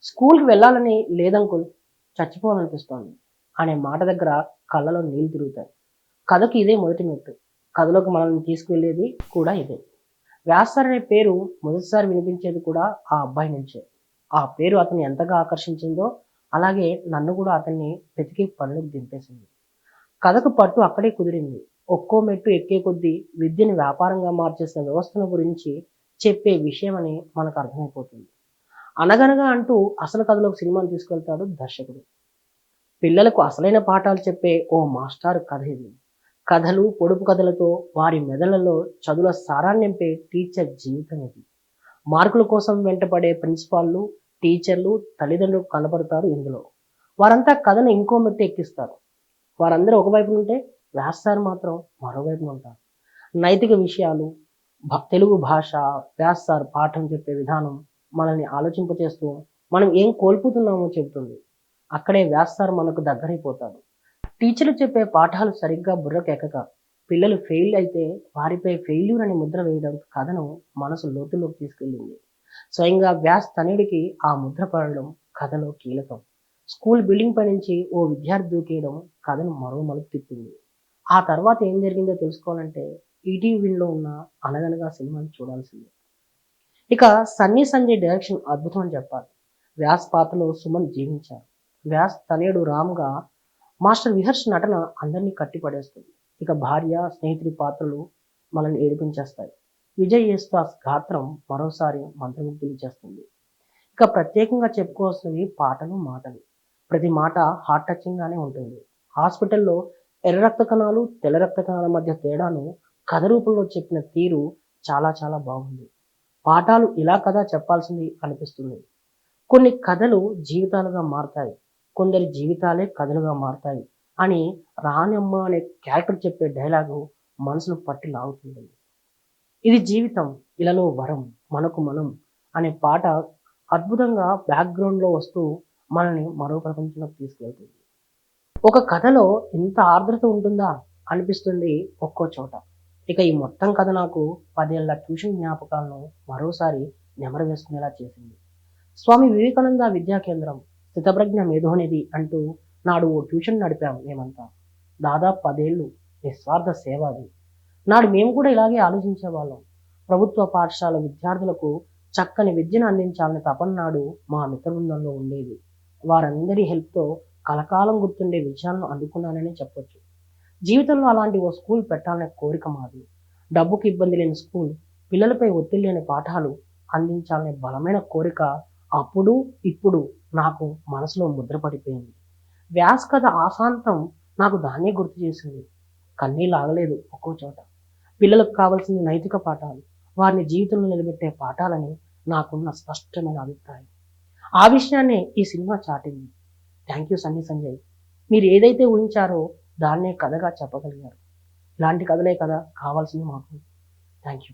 స్కూల్‌కి వెళ్ళాలని లేదంకుల్ చచ్చిపోవాలనిపిస్తోంది అనే మాట దగ్గర కళ్ళలో నీళ్ళు తిరుగుతాయి. కథకు ఇదే మొదటి మెట్టు. కథలోకి మనల్ని తీసుకువెళ్ళేది కూడా ఇదే. వ్యాస్ సార్ అనే పేరు మొదటిసారి వినిపించేది కూడా ఆ అబ్బాయి నుంచే. ఆ పేరు అతన్ని ఎంతగా ఆకర్షించిందో అలాగే నన్ను కూడా అతన్ని వెతికి పనిలోకి దింపేసింది. కథకు పట్టు అక్కడే కుదిరింది. ఒక్కో మెట్టు ఎక్కే కొద్దీ విద్యని వ్యాపారంగా మార్చేసిన వ్యవస్థను గురించి చెప్పే విషయమని మనకు అర్థమైపోతుంది. అనగనగా అంటూ అసలు కథలోకి సినిమాని తీసుకెళ్తాడు దర్శకుడు. పిల్లలకు అసలైన పాఠాలు చెప్పే ఓ మాస్టారు కథ ఇది. కథలు, పొడుపు కథలతో వారి మెదళ్లలో చదువుల సారాన్ని నింపే టీచర్ జీవితం ఇది. మార్కుల కోసం వెంటపడే ప్రిన్సిపాల్లు, టీచర్లు, తల్లిదండ్రులు కనపడతారు ఇందులో. వారంతా కథను ఇంకో మెట్టు ఎక్కిస్తారు. వారందరూ ఒకవైపున ఉంటే వ్యాస్ సార్ మాత్రం మరోవైపున ఉంటారు. నైతిక విషయాలు, తెలుగు భాష, వ్యాస్ సార్ పాఠం చెప్పే విధానం మనల్ని ఆలోచింపచేస్తూ మనం ఏం కోల్పోతున్నామో చెబుతుంది. అక్కడే వ్యాస్ సార్ మనకు దగ్గరైపోతాడు. టీచర్లు చెప్పే పాఠాలు సరిగ్గా బుర్రకెక్కక పిల్లలు ఫెయిల్ అయితే వారిపై ఫెయిల్యూర్ అని ముద్ర వేయడం కథను మనసు లోతుల్లోకి తీసుకెళ్ళింది. స్వయంగా వ్యాస్ తనయుడికి ఆ ముద్ర పడడం కథలో కీలకం. స్కూల్ బిల్డింగ్ పై నుంచి ఓ విద్యార్థి దూకేయడం కథను మరో మలుపు తిప్పింది. ఆ తర్వాత ఏం జరిగిందో తెలుసుకోవాలంటే ఈటీవీ విన్‌లో ఉన్న 'అనగనగా' సినిమాని చూడాల్సిందే. ఇక సన్నీ సంజయ్ డైరెక్షన్ అద్భుతం అని చెప్పాలి. వ్యాస్ పాత్రలో సుమన్ జీవించారు. వ్యాస్ తనయుడు రామ్‌గా మాస్టర్ విహర్ష్ నటన అందరినీ కట్టిపడేస్తుంది. ఇక భార్య, స్నేహితుడి పాత్రలు మనల్ని ఏడిపించేస్తాయి. విజయ్ యేసుదాస్ గాత్రం మరోసారి మంత్రముగ్ధుల్ని చేస్తుంది. ఇక ప్రత్యేకంగా చెప్పుకోవాల్సినవి పాటలు, మాటలు. ప్రతి మాట హార్ట్ టచింగ్ గానే ఉంటుంది. హాస్పిటల్‌లో ఎర్ర రక్త కణాలు, తెల్ల రక్త కణాల మధ్య తేడాను కథ రూపంలో చెప్పిన తీరు చాలా చాలా బాగుంది. పాఠాలు ఇలా కదా చెప్పాల్సింది అనిపిస్తుంది. కొన్ని కథలు జీవితాలుగా మారతాయి. కొందరి జీవితాలే కథలుగా మారతాయి అని రానమ్మ అనే క్యారెక్టర్ చెప్పే డైలాగు మనసును పట్టి లాగుతుంది. ఇది జీవితం, ఇలలో వరం, మనకు మనం అనే పాట అద్భుతంగా బ్యాక్‌గ్రౌండ్‌లో వస్తూ మనల్ని మరో ప్రపంచంలోకి తీసుకెళ్తుంది. ఒక కథలో ఇంత ఆర్ద్రత ఉంటుందా అనిపిస్తుంది ఒక్కో చోట. ఇక ఈ మొత్తం కథ నాకు 10 ఏళ్ల ట్యూషన్ జ్ఞాపకాలను మరోసారి నెమరు వేసుకునేలా చేసింది. స్వామి వివేకానంద విద్యా కేంద్రం, స్థితప్రజ్ఞ మేధోనిధి అంటూ నాడు ఓ ట్యూషన్ నడిపాం మేమంతా. దాదాపు 10 ఏళ్ళు నిస్వార్థ సేవ అది. నాడు మేము కూడా ఇలాగే ఆలోచించేవాళ్ళం. ప్రభుత్వ పాఠశాల విద్యార్థులకు చక్కని విద్యను అందించాలనే తపన నాడు మా మిత్ర బృందంలో ఉండేది. వారందరి హెల్ప్‌తో కలకాలం గుర్తుండే విజయాలను అందుకున్నాననే చెప్పొచ్చు. జీవితంలో అలాంటి ఓ స్కూల్ పెట్టాలనే కోరిక మాది. డబ్బుకి ఇబ్బంది లేని స్కూల్, పిల్లలపై ఒత్తిడి లేని పాఠాలు అందించాలనే బలమైన కోరిక అప్పుడు, ఇప్పుడు నాకు మనసులో ముద్రపడిపోయింది. వ్యాస్ కథ ఆసాంతం నాకు దాన్నే గుర్తు చేసింది. కన్నీళ్ళు ఆగలేదు ఒక్కో చోట. పిల్లలకు కావాల్సింది నైతిక పాఠాలు, వారిని జీవితంలో నిలబెట్టే పాఠాలని నాకున్న స్పష్టమైన అభిప్రాయం. ఆ విషయాన్నే ఈ సినిమా చాటింది. Thank you Sunny Sanjay. మీరు ఏదైతే ఊహించారో దాన్నే కథగా చెప్పగలిగారు. ఇలాంటి కథలే కదా కావాల్సింది మాకు. Thank you.